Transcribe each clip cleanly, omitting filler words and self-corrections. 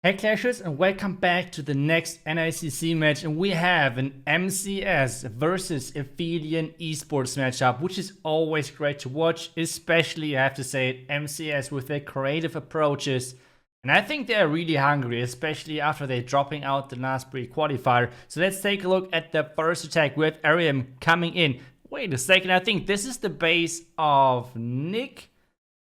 Hey Clashers, and welcome back to the next NICC match, and we have an MCS versus Aphelion esports matchup, which is always great to watch, especially, I have to say it, MCS with their creative approaches. And I think they're really hungry, especially after they're dropping out the last pre-qualifier. So let's take a look at the first attack with Eryam coming in. Wait a second, I think this is the base of Nick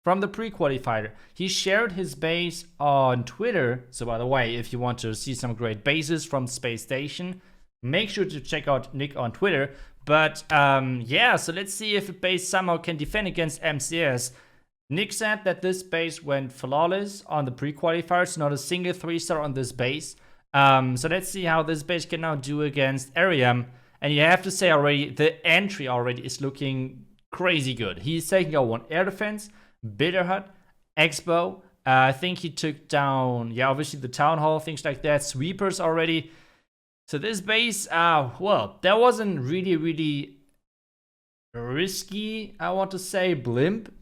from the pre-qualifier. He shared his base on Twitter. So by the way, if you want to see some great bases from Space Station, make sure to check out Nick on Twitter. But yeah, so let's see if a base somehow can defend against MCS. Nick said that this base went flawless on the pre-qualifiers, not a single 3-star on this base. So let's see how this base can now do against Eryam. And you have to say already, the entry already is looking crazy good. He's taking out one air defense, Bitterhut, Expo. I think he took down, yeah, obviously the Town Hall, things like that, sweepers already. So this base, well, that wasn't really risky, I want to say, blimp.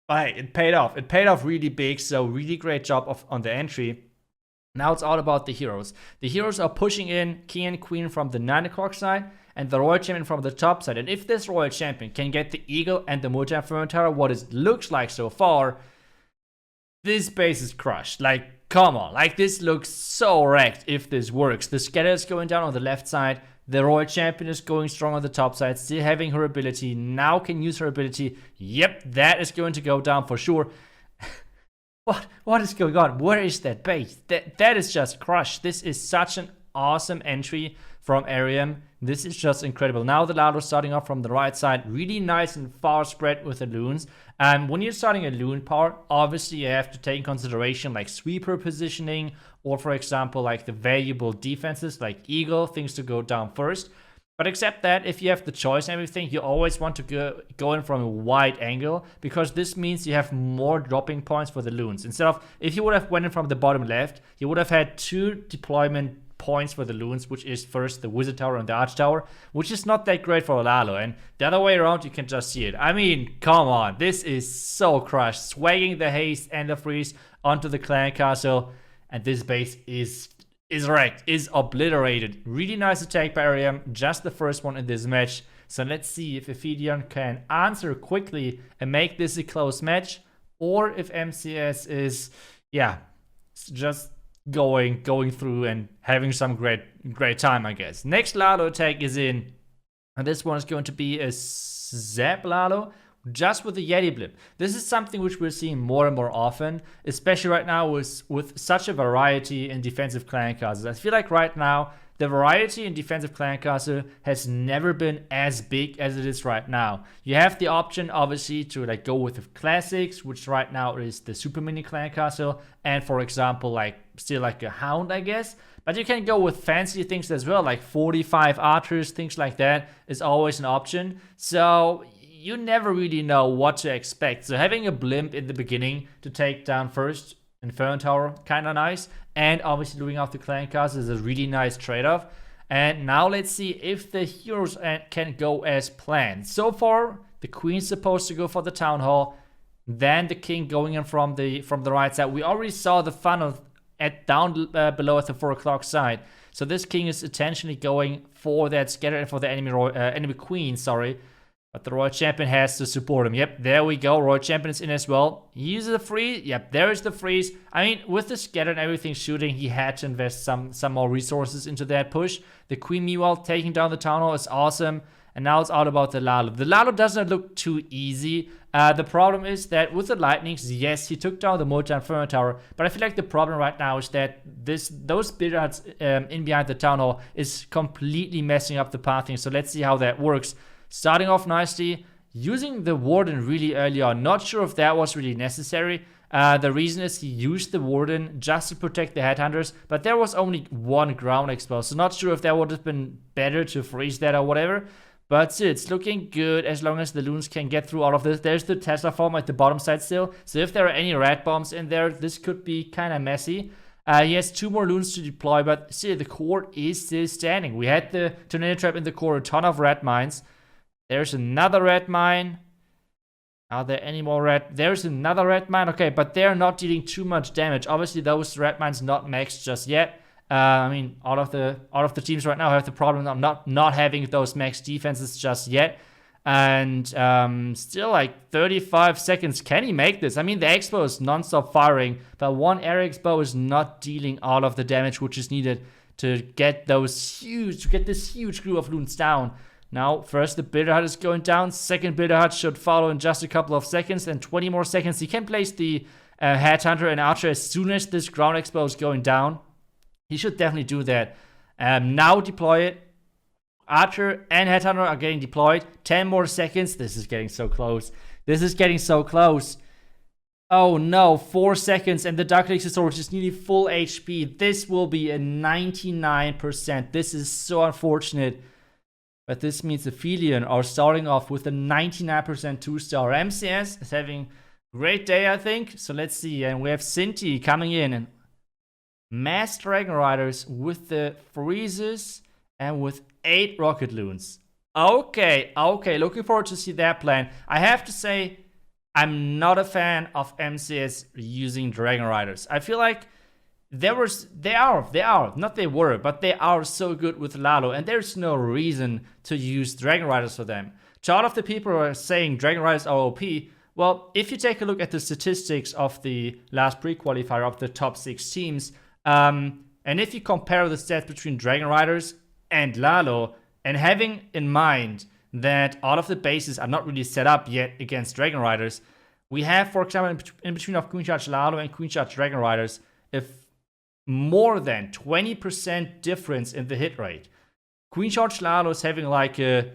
But hey, it paid off. It paid off really big, so really great job on the entry. Now it's all about the heroes. The heroes are pushing in King and Queen from the 9 o'clock side and the Royal Champion from the top side. And if this Royal Champion can get the Eagle and the multi-inferno tower, what it looks like so far, this base is crushed. Like, come on. Like, this looks so wrecked if this works. The Scatter is going down on the left side. The Royal Champion is going strong on the top side, still having her ability. Now can use her ability. Yep, that is going to go down for sure. What is going on? Where is that base? That is just crushed. This is such an awesome entry from Eryam. This is just incredible. Now the Lalo starting off from the right side. Really nice and far spread with the loons. And when you're starting a loon power, obviously you have to take in consideration like sweeper positioning, or for example like the valuable defenses like Eagle, things to go down first. But except that, if you have the choice and everything, you always want to go in from a wide angle, because this means you have more dropping points for the loons. Instead of, if you would have went in from the bottom left, you would have had 2 deployment points for the loons, which is first the wizard tower and the arch tower, which is not that great for Lalo. And the other way around, you can just see it. I mean, come on, this is so crushed. Swagging the haste and the freeze onto the clan castle, and this base is wrecked, is obliterated. Really nice attack by Eryam, just the first one in this match. So let's see if Aphelion can answer quickly and make this a close match, or if MCS is, yeah, just going through and having some great time, I guess. Next Lalo attack is in, and this one is going to be a Zap Lalo, just with the Yeti blip. This is something which we're seeing more and more often, especially right now with such a variety in defensive clan castles. I feel like right now, the variety in defensive clan castle has never been as big as it is right now. You have the option, obviously, to like go with the classics, which right now is the super mini clan castle, and for example, like still like a hound, I guess. But you can go with fancy things as well, like 45 archers, things like that is always an option. So you never really know what to expect. So having a blimp in the beginning to take down first Inferno Tower, kind of nice. And obviously doing off the clan castle is a really nice trade-off. And now let's see if the heroes can go as planned. So far, the Queen's supposed to go for the Town Hall. Then the King going in from the right side. We already saw the funnel down below at the 4 o'clock side. So this King is intentionally going for that scatter and for the enemy Queen, sorry. But the Royal Champion has to support him. Yep, there we go. Royal Champion is in as well. He uses the freeze. Yep, there is the freeze. I mean, with the scatter and everything shooting, he had to invest some more resources into that push. The Queen, meanwhile, taking down the Town Hall is awesome. And now it's all about the Lalo. The Lalo doesn't look too easy. The problem is that with the Lightnings, yes, he took down the multi-inferno tower. But I feel like the problem right now is that those buildings in behind the Town Hall is completely messing up the pathing. So let's see how that works. Starting off nicely, using the Warden really early on. Not sure if that was really necessary. The reason is he used the Warden just to protect the Headhunters, but there was only one ground exposed, so not sure if that would have been better to freeze that or whatever. But still, it's looking good as long as the loons can get through all of this. There's the Tesla farm at the bottom side still, so if there are any rat bombs in there, this could be kind of messy. He has 2 more loons to deploy, but still, the core is still standing. We had the Tornado Trap in the core, a ton of rat mines. There's another red mine. Are there any more red? There's another red mine. Okay, but they're not dealing too much damage. Obviously, those red mines not maxed just yet. I mean, all of the teams right now have the problem of not having those max defenses just yet. And still like 35 seconds. Can he make this? I mean, the Expo is non-stop firing, but one air Expo is not dealing all of the damage which is needed to get this huge group of loons down. Now, first the Builder Hut is going down. Second Builder Hut should follow in just a couple of seconds. And 20 more seconds. He can place the Headhunter and Archer as soon as this ground Expo is going down. He should definitely do that. Now deploy it. Archer and Headhunter are getting deployed. 10 more seconds. This is getting so close. This is getting so close. Oh no, 4 seconds and the Dark Elixir Storage is nearly full HP. This will be a 99%. This is so unfortunate. But this means the Aphelion are starting off with a 99% 2-star. MCS is having a great day, I think. So let's see. And we have Synthe coming in. And Mazz Dragon Riders with the freezes and with 8 Rocket Loons. Okay. Looking forward to see that plan. I have to say, I'm not a fan of MCS using Dragon Riders. I feel like they are so good with Lalo, and there's no reason to use Dragon Riders for them. To all of the people who are saying Dragon Riders are OP, well, if you take a look at the statistics of the last pre-qualifier of the top 6 teams, and if you compare the stats between Dragon Riders and Lalo, and having in mind that all of the bases are not really set up yet against Dragon Riders, we have, for example, in between of Queen Charge Lalo and Queen Charge Dragon Riders, if more than 20% difference in the hit rate. Queen Charge Lalo is having like a,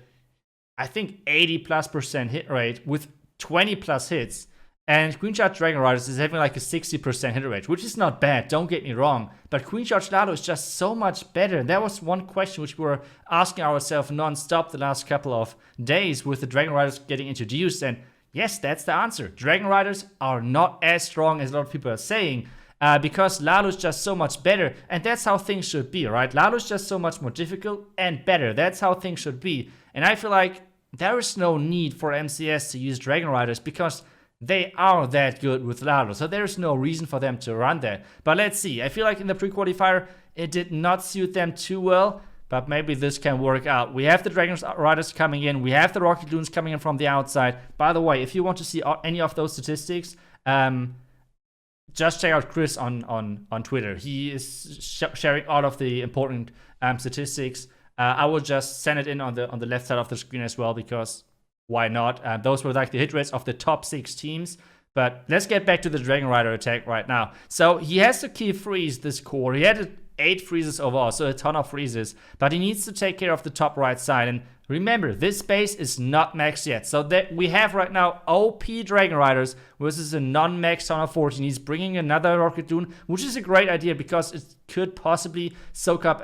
I think 80+% hit rate with 20+ hits. And Queen Charge Dragon Riders is having like a 60% hit rate, which is not bad, don't get me wrong. But Queen Charge Lalo is just so much better. That was one question which we were asking ourselves non-stop the last couple of days with the Dragon Riders getting introduced. And yes, that's the answer. Dragon Riders are not as strong as a lot of people are saying. Because Lalo is just so much better, and that's how things should be, right? Lalo is just so much more difficult and better. That's how things should be. And I feel like there is no need for MCS to use Dragon Riders because they are that good with Lalo. So there's no reason for them to run that. But let's see. I feel like in the pre-qualifier, it did not suit them too well, but maybe this can work out. We have the Dragon Riders coming in. We have the Rocket Loons coming in from the outside. By the way, if you want to see any of those statistics, just check out Chris on Twitter. He is sharing all of the important statistics. I will just send it in on the left side of the screen as well, because why not? Those were like the hit rates of the top 6 teams. But let's get back to the Dragon Rider attack right now. So he has to keep freeze this core. He had 8 freezes overall, so a ton of freezes. But he needs to take care of the top right side. And remember, this base is not maxed yet. So that we have right now OP Dragon Riders versus a non-max ton of 14. He's bringing another Rocket Loon, which is a great idea because it could possibly soak up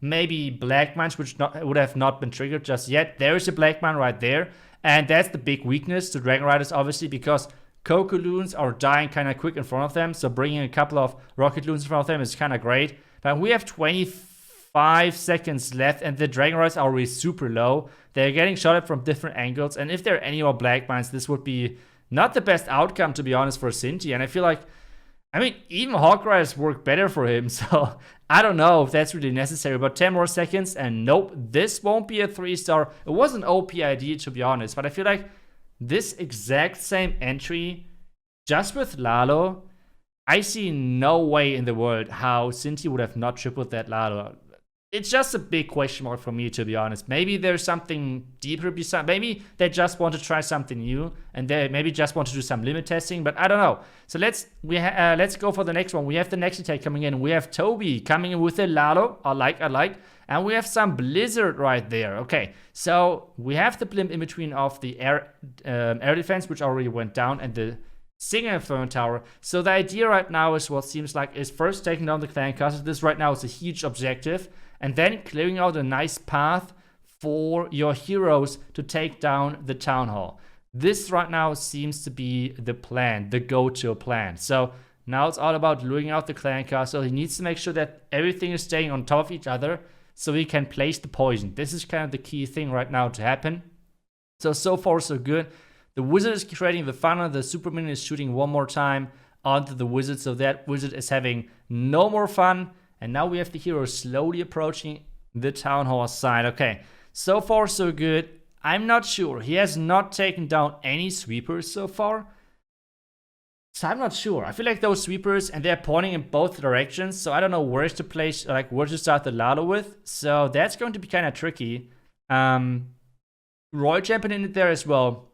maybe Black Mines, which would have not been triggered just yet. There is a Black Mine right there. And that's the big weakness to Dragon Riders, obviously, because Coco Loons are dying kind of quick in front of them. So bringing a couple of Rocket Loons in front of them is kind of great. But we have 25 seconds left, and the Dragon Riders are already super low. They're getting shot at from different angles, and if there are any more Black Mines, this would be not the best outcome, to be honest, for Synthe. And I feel like, even Hawk Riders work better for him, so I don't know if that's really necessary. But 10 more seconds, and nope, this won't be a 3-star. It was an OP idea, to be honest, but I feel like this exact same entry, just with Lalo, I see no way in the world how Synthe would have not tripled that Lalo. It's just a big question mark for me, to be honest. Maybe there's something deeper beside. Maybe they just want to try something new, and they maybe just want to do some limit testing. But I don't know. So let's go for the next one. We have the next attack coming in. We have Tobi coming in with a Lalo. I like, and we have some Blizzard right there. Okay, so we have the blimp in between of the air defense, which already went down, and the Singer Inferno Tower. So the idea right now is what seems like is first taking down the Clan Castle. This right now is a huge objective. And then clearing out a nice path for your heroes to take down the Town Hall. This right now seems to be the plan, the go-to plan. So now it's all about luring out the Clan Castle. He needs to make sure that everything is staying on top of each other so he can place the poison. This is kind of the key thing right now to happen. So far so good. The wizard is creating the funnel. The super minion is shooting one more time onto the wizard. So that wizard is having no more fun. And now we have the hero slowly approaching the town hall side. Okay, so far so good. I'm not sure. He has not taken down any sweepers so far. So I'm not sure. I feel like those sweepers, and they're pointing in both directions. So I don't know where to place, like where to start the Lalo with. So that's going to be kind of tricky. Royal Champion in it there as well,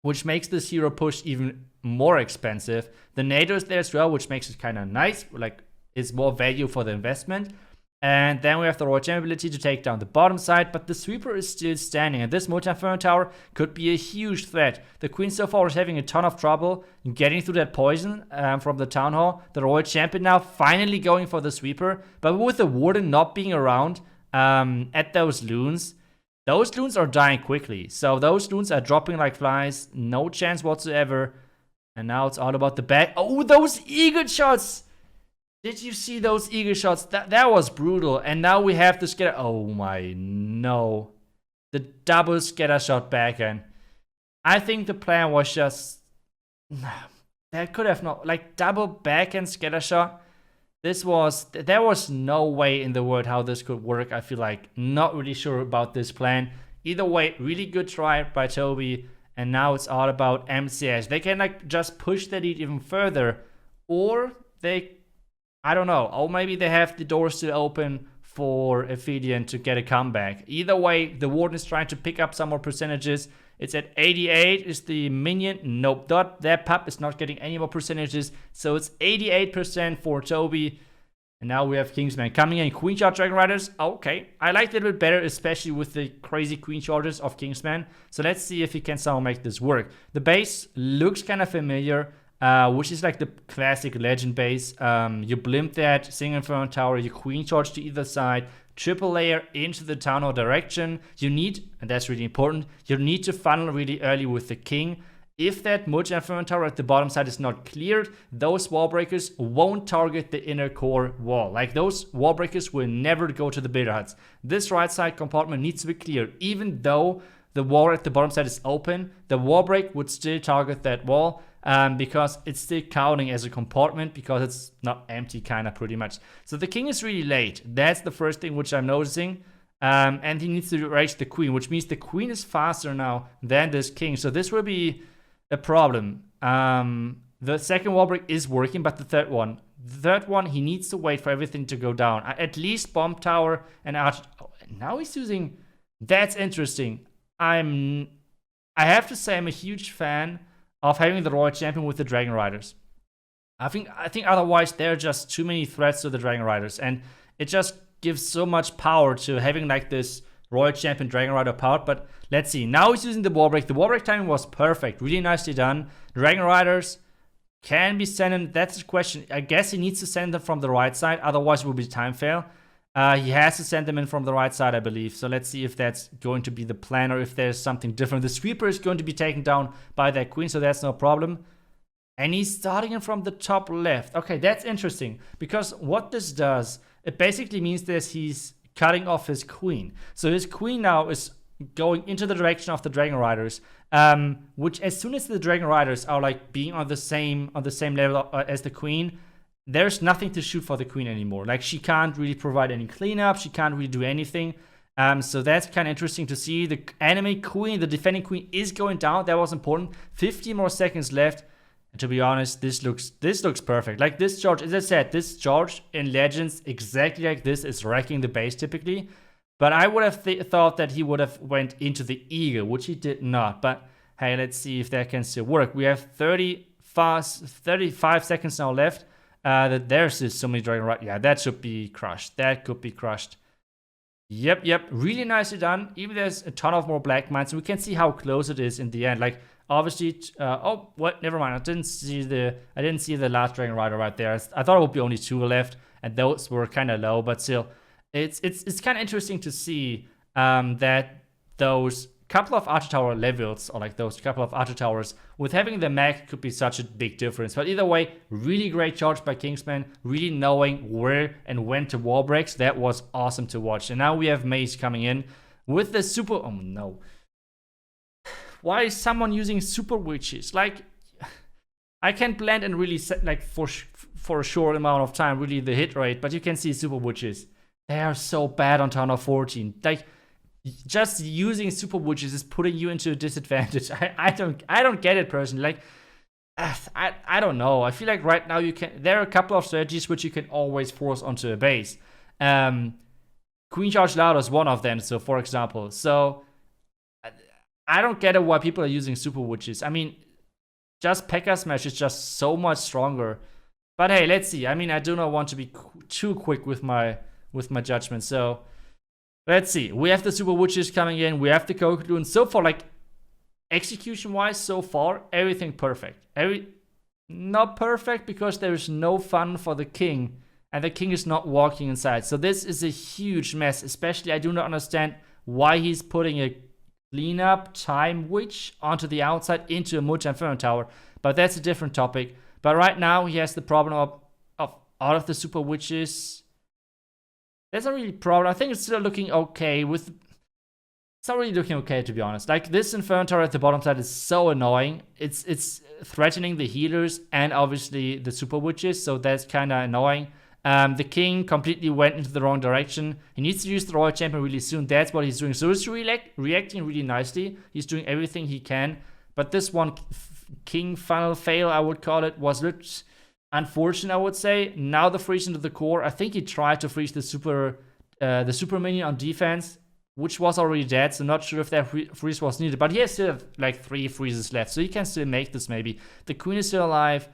which makes this hero push even more expensive. The NATO is there as well, which makes it kind of nice. Like, it's more value for the investment. And then we have the Royal Champion ability to take down the bottom side, but the sweeper is still standing. And this multi-inferno tower could be a huge threat. The queen so far is having a ton of trouble getting through that poison from the town hall. The Royal Champion now finally going for the sweeper, but with the warden not being around at those loons are dying quickly. So those loons are dropping like flies, no chance whatsoever. And now it's all about the back. Oh, those eagle shots! Did you see those eagle shots? That was brutal. And now we have the scatter. Oh my, no. The double scatter shot backhand. I think the plan was just... That could have not... Like, double backhand scatter shot. There was no way in the world how this could work. I feel like not really sure about this plan. Either way, really good try by Tobi. And now it's all about MCS. They can like just push the lead even further. Or they... I don't know. Or maybe they have the door still open for Aphelion to get a comeback. Either way, the Warden is trying to pick up some more percentages. It's at 88 is the minion. Nope, that pup is not getting any more percentages. So it's 88% for Tobi. And now we have Kingsman coming in. Queen Charge Dragon Riders. Okay, I like it a bit better, especially with the crazy Queen Charges of Kingsman. So let's see if he can somehow make this work. The base looks kind of familiar. Which is like the classic legend base. You blimp that single inferno tower, you queen charge to either side, triple layer into the town hall direction. You need, and that's really important, you need to funnel really early with the king. If that multi inferno tower at the bottom side is not cleared, those wall breakers won't target the inner core wall. Like those wall breakers will never go to the builder huts. This right side compartment needs to be cleared. Even though the wall at the bottom side is open, the wall break would still target that wall. Because it's still counting as a compartment because it's not empty kind of pretty much. So the king is really late. That's the first thing which I'm noticing. And he needs to raise the queen, which means the queen is faster now than this king. So this will be a problem. The second wall break is working, but the third one, he needs to wait for everything to go down. At least bomb tower and arch. Oh, now he's using... That's interesting. I have to say I'm a huge fan of having the Royal Champion with the Dragon Riders. I think otherwise there are just too many threats to the Dragon Riders, and it just gives so much power to having like this Royal Champion Dragon Rider power. But let's see. Now he's using the wall break. The wall break timing was perfect. Really nicely done. Dragon Riders can be sent in. That's the question. I guess he needs to send them from the right side. Otherwise it will be time fail. He has to send them in from the right side, I believe. So let's see if that's going to be the plan or if there's something different. The sweeper is going to be taken down by that queen, so that's no problem. And he's starting it from the top left. Okay, that's interesting. Because what this does, it basically means that he's cutting off his queen. So his queen now is going into the direction of the Dragon Riders. Which as soon as the Dragon Riders are like being on the same level as the queen, there's nothing to shoot for the queen anymore. Like, she can't really provide any cleanup. She can't really do anything. So that's kind of interesting to see. The enemy queen, the defending queen, is going down. That was important. 50 more seconds left. And to be honest, this looks perfect. Like, this charge, as I said, this charge in Legends, exactly like this, is wrecking the base typically. But I would have thought that he would have went into the eagle, which he did not. But hey, let's see if that can still work. We have 35 seconds now left. There's just so many Dragon Riders. Yeah, that should be crushed. That could be crushed. Yep. Really nicely done. Even there's a ton of more black mines. We can see how close it is in the end. Like, obviously, oh, what? Never mind. I didn't see the last Dragon Rider right there. I thought it would be only 2 left, and those were kind of low. But still, it's kind of interesting to see that those couple of Archer Tower levels, or like those couple of Archer Towers, with having the mech could be such a big difference. But either way, really great charge by Kingsman, really knowing where and when to wall breaks. That was awesome to watch. And now we have Mazz coming in with the super... Oh no. why is someone using super witches? Like, I can blend and really set, like, for a short amount of time, really the hit rate, but you can see super witches. They are so bad on turn of 14. Like, just using super witches is putting you into a disadvantage. I don't get it personally. Like, I don't know. I feel like right now there are a couple of strategies which you can always force onto a base. Queen Charge Lado is one of them, so for example. So I don't get it why people are using super witches. I mean, just P.E.K.K.A Smash is just so much stronger. But hey, let's see. I mean, I do not want to be too quick with my judgment. So let's see. We have the super witches coming in. We have the Rocket Loons. So far, like, execution-wise, so far, everything perfect. Not perfect because there is no fun for the king, and the king is not walking inside. So this is a huge mess. Especially, I do not understand why he's putting a cleanup time witch onto the outside into a multi-inferno tower. But that's a different topic. But right now, he has the problem of out of the super witches. That's not really a problem. I think it's still looking okay with. It's not really looking okay, to be honest. Like, this Inferno Tower at the bottom side is so annoying. It's threatening the healers and obviously the super witches, so that's kind of annoying. The king completely went into the wrong direction. He needs to use the Royal Champion really soon. That's what he's doing. So he's reacting really nicely. He's doing everything he can. But this one king final fail, I would call it, was unfortunate, I would say. Now the freeze into the core. I think he tried to freeze the super minion on defense, which was already dead, so not sure if that freeze was needed. But he has still like 3 freezes left, so he can still make this maybe. The queen is still alive.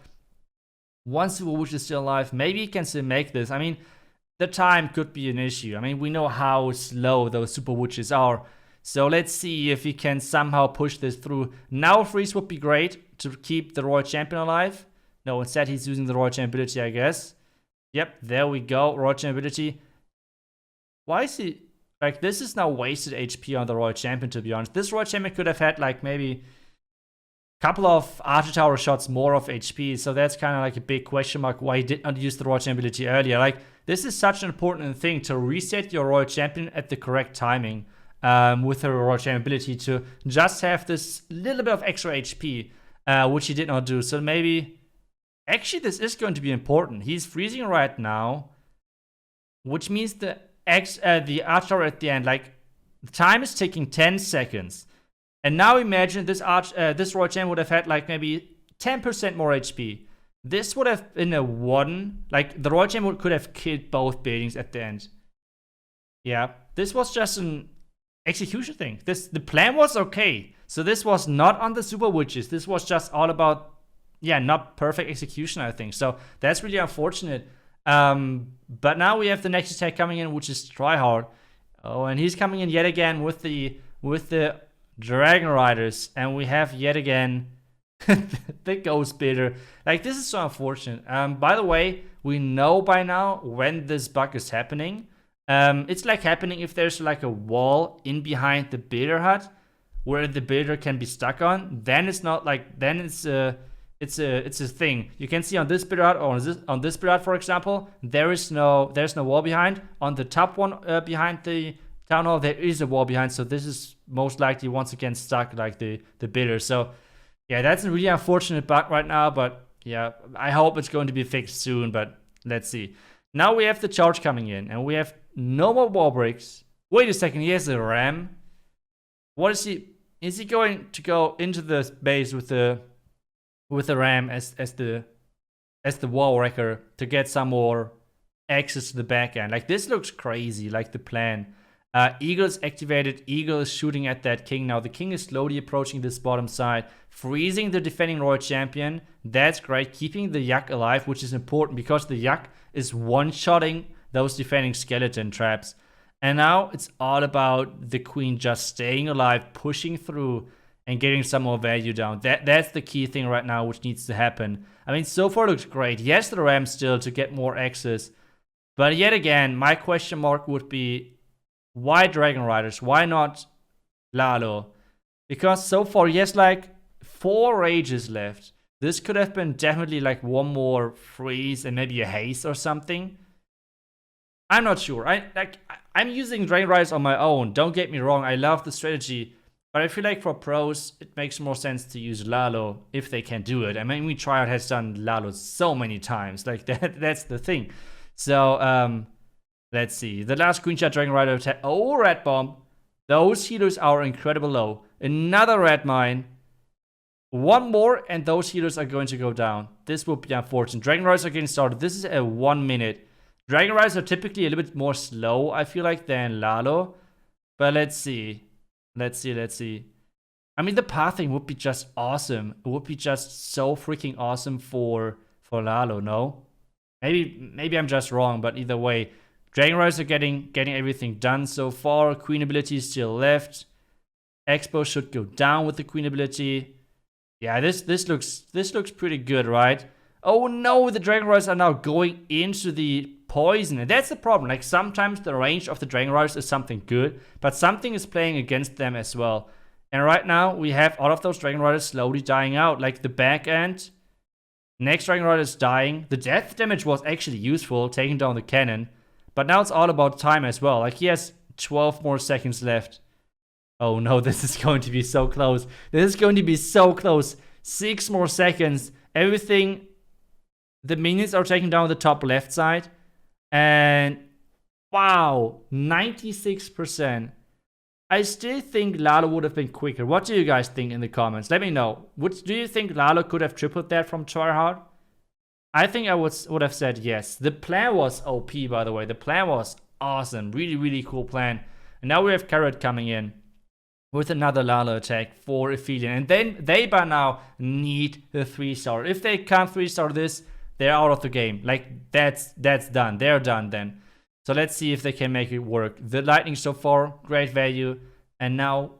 One super witch is still alive. Maybe he can still make this. I mean, the time could be an issue. I mean, we know how slow those super witches are. So let's see if he can somehow push this through. Now a freeze would be great to keep the Royal Champion alive. No, instead he's using the Royal Champion ability, I guess. Yep, there we go. Royal Champion ability. Why is he... Like, this is now wasted HP on the Royal Champion, to be honest. This Royal Champion could have had, like, maybe a couple of Archer Tower shots more of HP. So that's kind of like a big question mark why he did not use the Royal Champion ability earlier. Like, this is such an important thing to reset your Royal Champion at the correct timing with the Royal Champion ability to just have this little bit of extra HP, which he did not do. So maybe... Actually, this is going to be important. He's freezing right now, which means the Archer at the end, like, the time is taking 10 seconds. And now imagine this Royal Champion would have had, like, maybe 10% more HP. This would have been a 1. Like, the Royal Champion could have killed both buildings at the end. Yeah, this was just an execution thing. The plan was okay. So this was not on the super witches. This was just all about, yeah, not perfect execution, I think. So that's really unfortunate. But now we have the next attack coming in, which is Tryhard. Oh, and he's coming in yet again with the Dragon Riders, and we have yet again the Ghost Builder. Like, this is so unfortunate. By the way, we know by now when this bug is happening. It's like happening if there's like a wall in behind the builder hut where the builder can be stuck on. Then it's not like, then it's a thing. You can see on this builder hut, or on this builder hut, for example, there's no wall behind. On the top one behind the town hall, there is a wall behind. So this is most likely once again stuck, like the builder. So yeah, that's a really unfortunate bug right now. But yeah, I hope it's going to be fixed soon. But let's see. Now we have the charge coming in, and we have no more wall breaks. Wait a second, he has a ram. What is he? Is he going to go into the base with the ram as the wall wrecker to get some more access to the back end? Like, this looks crazy, like the plan. Eagle is activated. Eagle is shooting at that king. Now the king is slowly approaching this bottom side, freezing the defending Royal Champion. That's great, keeping the Yak alive, which is important because the Yak is one-shotting those defending skeleton traps. And now it's all about the queen just staying alive, pushing through, and getting some more value down. That's the key thing right now, which needs to happen. I mean, so far it looks great. Yes, the ram still to get more access. But yet again, my question mark would be, why Dragon Riders? Why not Lalo? Because so far he has like 4 rages left. This could have been definitely like one more freeze and maybe a haste or something. I'm not sure. I'm using Dragon Riders on my own. Don't get me wrong. I love the strategy. But I feel like for pros, it makes more sense to use Lalo if they can do it. I mean, Tryhard has done Lalo so many times. Like, that's the thing. So, let's see. The last screenshot, Dragon Rider attack. Oh, Red Bomb. Those healers are incredible low. Another Red Mine. One more, and those healers are going to go down. This will be unfortunate. Dragon Riders are getting started. This is a 1 minute. Dragon Riders are typically a little bit more slow, I feel like, than Lalo. But let's see. Let's see. I mean, the pathing would be just awesome. It would be just so freaking awesome for Lalo, no? Maybe I'm just wrong, but either way, Dragon Riders are getting everything done so far. Queen ability is still left. Expo should go down with the Queen ability. Yeah, this looks pretty good, right? Oh no, the Dragon Riders are now going into the poison, and that's the problem. Like, sometimes the range of the Dragon Riders is something good, but something is playing against them as well. And right now we have all of those Dragon Riders slowly dying out. Like, the back end, next Dragon Rider is dying. The death damage was actually useful, taking down the cannon, but now it's all about time as well. Like, he has 12 more seconds left. Oh no, this is going to be so close. This is going to be so close. 6 more seconds. Everything, the minions are taking down the top left side. And wow, 96%. I still think Lalo would have been quicker. What do you guys think in the comments? Let me know. Do you think Lalo could have tripled that from Tryhard? I think I would have said yes. The plan was OP, by the way. The plan was awesome. Really, really cool plan. And now we have Karot coming in with another Lalo attack for Aphelion. And then they by now need the 3-star. If they can't 3-star this, they're out of the game. Like, that's done. They're done then. So let's see if they can make it work. The lightning so far, great value. And now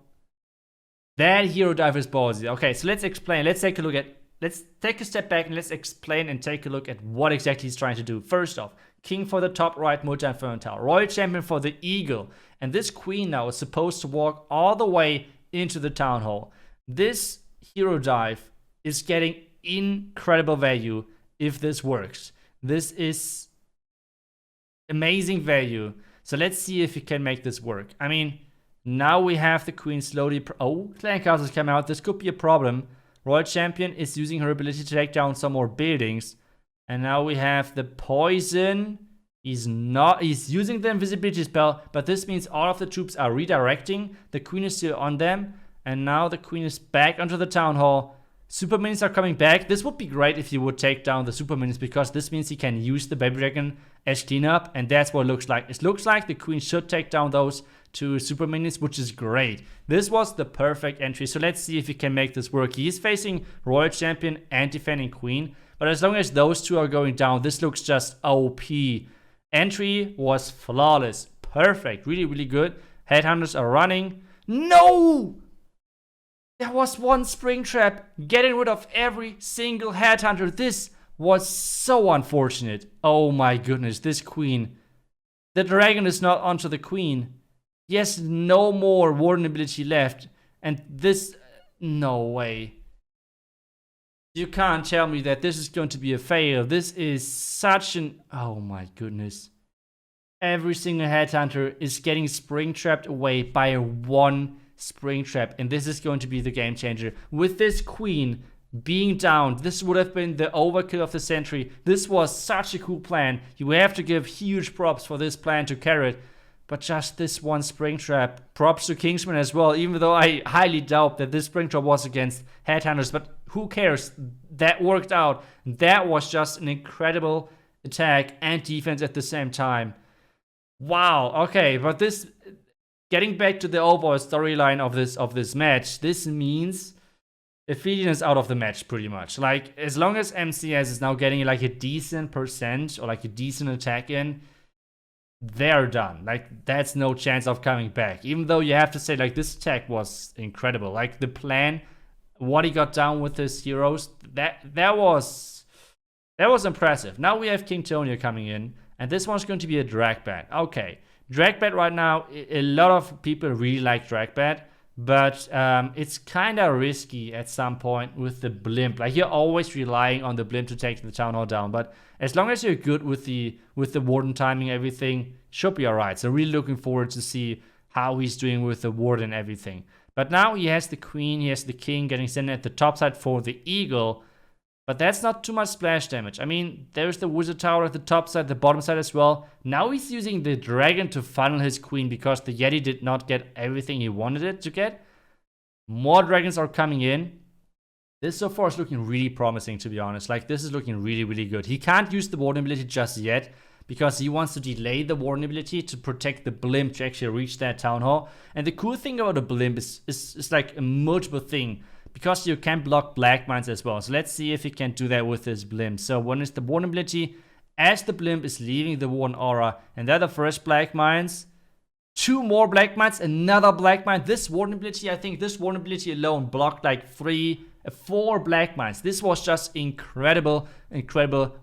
that hero dive is ballsy. Okay, so let's explain. Let's take a step back and let's explain and take a look at what exactly he's trying to do. First off, King for the top right multi-inferno tower. Royal Champion for the eagle. And this queen now is supposed to walk all the way into the town hall. This hero dive is getting incredible value if this works. This is amazing value. So let's see if we can make this work. I mean, now we have the queen slowly. Oh, Clan Castle is coming out. This could be a problem. Royal Champion is using her ability to take down some more buildings. And now we have the poison. He's using the invisibility spell, but this means all of the troops are redirecting. The queen is still on them. And now the queen is back onto the town hall. Super minions are coming back. This would be great if you would take down the super minions, because this means he can use the baby dragon as cleanup, and that's what it looks like. It looks like the queen should take down those 2 super minions, which is great. This was the perfect entry, so let's see if he can make this work. He is facing Royal Champion and defending queen, but as long as those 2 are going down, this looks just OP. Entry was flawless. Perfect. Really, really good. Headhunters are running. No! There was one spring trap, getting rid of every single headhunter. This was so unfortunate. Oh my goodness, this queen. The dragon is not onto the queen. Yes, no more warden ability left. And this, no way. You can't tell me that this is going to be a fail. This is such an, oh my goodness. Every single headhunter is getting spring trapped away by one spring trap, and this is going to be the game changer. With this queen being down, this would have been the overkill of the century. This was such a cool plan. You have to give huge props for this plan to Karot, but just this one spring trap. Props to Kingsman as well, even though I highly doubt that this spring trap was against headhunters, but who cares? That worked out. That was just an incredible attack and defense at the same time. Wow, okay, but this, getting back to the overall storyline of this match, this means Aphelion is out of the match pretty much. Like, as long as MCS is now getting like a decent percent or like a decent attack in, they're done. Like, that's no chance of coming back. Even though you have to say, like, this attack was incredible. Like, the plan, what he got down with his heroes, that was impressive. Now we have KingTonio coming in, and this one's going to be a drag bat. Okay. Dragbat right now, a lot of people really like Dragbat, but it's kind of risky at some point with the blimp. Like, you're always relying on the blimp to take the town hall down, but as long as you're good with the warden timing, everything should be alright. So really looking forward to see how he's doing with the warden and everything. But now he has the queen, he has the king getting sent at the top side for the eagle. But that's not too much splash damage. I mean, there's the wizard tower at the top side, the bottom side as well. Now he's using the dragon to funnel his queen because the Yeti did not get everything he wanted it to get. More dragons are coming in. This so far is looking really promising, to be honest. Like, this is looking really, really good. He can't use the warden ability just yet because he wants to delay the warden ability to protect the blimp to actually reach that town hall. And the cool thing about a blimp is like a multiple thing because you can block black mines as well. So let's see if he can do that with this blimp. So one is the warden ability as the blimp is leaving the warden aura. And they're the first black mines. 2 more black mines, another black mine. This warden ability, I think this warden ability alone blocked like 4 black mines. This was just incredible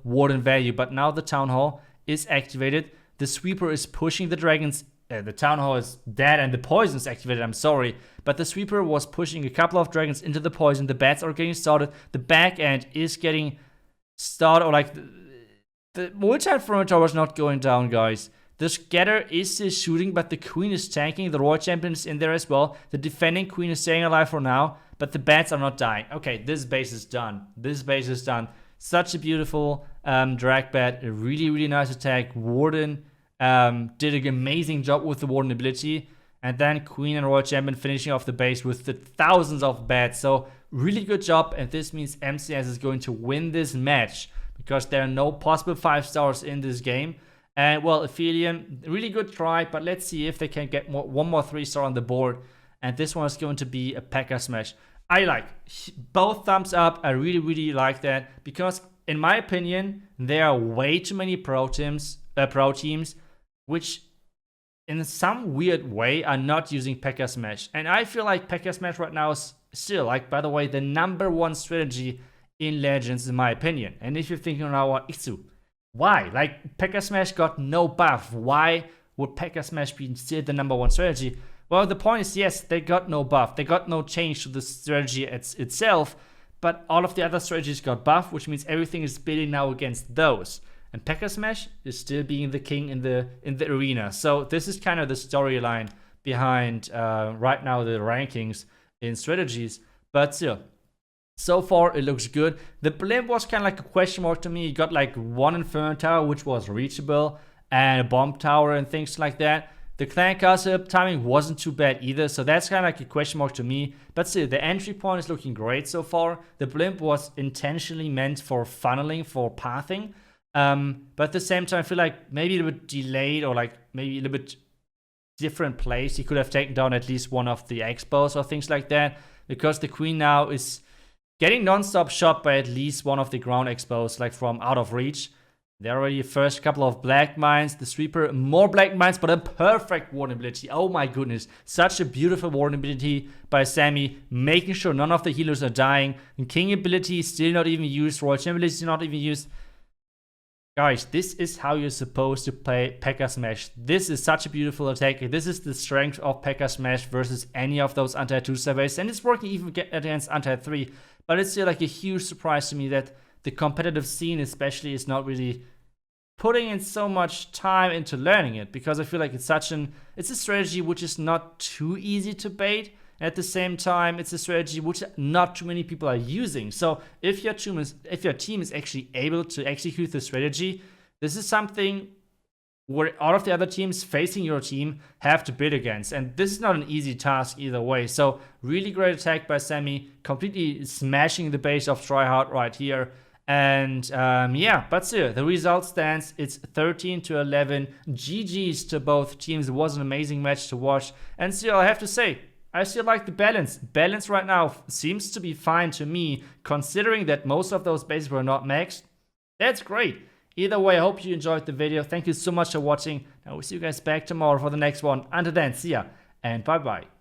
warden value. But now the town hall is activated. The sweeper is pushing the dragons. The town hall is dead and the poison is activated, I'm sorry. But the sweeper was pushing a couple of dragons into the poison. The bats are getting started. The back end is getting started. Or like the multi-front tower is not going down, guys. The scatter is still shooting, but the queen is tanking. The royal champion is in there as well. The defending queen is staying alive for now, but the bats are not dying. Okay, this base is done. This base is done. Such a beautiful drag bat. A really, really nice attack. Warden did an amazing job with the warden ability. And then queen and royal champion finishing off the base with the thousands of bats. So really good job. And this means MCS is going to win this match because there are no possible 5 stars in this game. And well, Eryam, really good try, but let's see if they can get one more 3-star on the board. And this one is going to be a P.E.K.K.A smash. I like both thumbs up. I really, really like that because in my opinion, there are way too many pro teams which in some weird way are not using P.E.K.K.A smash. And I feel like P.E.K.K.A smash right now is still, like, by the way, the #1 strategy in Legends in my opinion. And if you're thinking now, Itsu, why? Like, P.E.K.K.A smash got no buff. Why would P.E.K.K.A smash be still the #1 strategy? Well, the point is, yes, they got no buff. They got no change to the strategy itself, but all of the other strategies got buff, which means everything is building now against those. And P.E.K.K.A smash is still being the king in the arena. So this is kind of the storyline behind right now the rankings in strategies. But still, so far it looks good. The blimp was kind of like a question mark to me. You got like 1 Inferno Tower, which was reachable, and a bomb tower and things like that. The clan castle timing wasn't too bad either, so that's kind of like a question mark to me. But still, the entry point is looking great so far. The blimp was intentionally meant for funneling, for pathing. But at the same time, I feel like maybe a little bit delayed or like maybe a little bit different place. He could have taken down at least one of the expos or things like that, because the queen now is getting non-stop shot by at least one of the ground expos, like from out of reach. There already first couple of black mines, the sweeper, more black mines, but a perfect warden ability. Oh my goodness, such a beautiful warden ability by Sammy, making sure none of the healers are dying. And king ability still not even used, royal champion ability still not even used. Guys, this is how you're supposed to play P.E.K.K.A smash. This is such a beautiful attack. This is the strength of P.E.K.K.A smash versus any of those anti-2 surveys, and it's working even against anti-3. But it's still like a huge surprise to me that the competitive scene especially is not really putting in so much time into learning it, because I feel like it's a strategy which is not too easy to bait. At the same time, it's a strategy which not too many people are using. So if your team is actually able to execute the strategy, this is something where all of the other teams facing your team have to bid against. And this is not an easy task either way. So really great attack by Sammy, completely smashing the base of Tryhard right here. And yeah, but still, the result stands. It's 13-11. GG's to both teams. It was an amazing match to watch. And still, I have to say, I still like the balance. Balance right now seems to be fine to me, considering that most of those bases were not maxed. That's great. Either way, I hope you enjoyed the video. Thank you so much for watching. I will see you guys back tomorrow for the next one. Until then, see ya and bye-bye.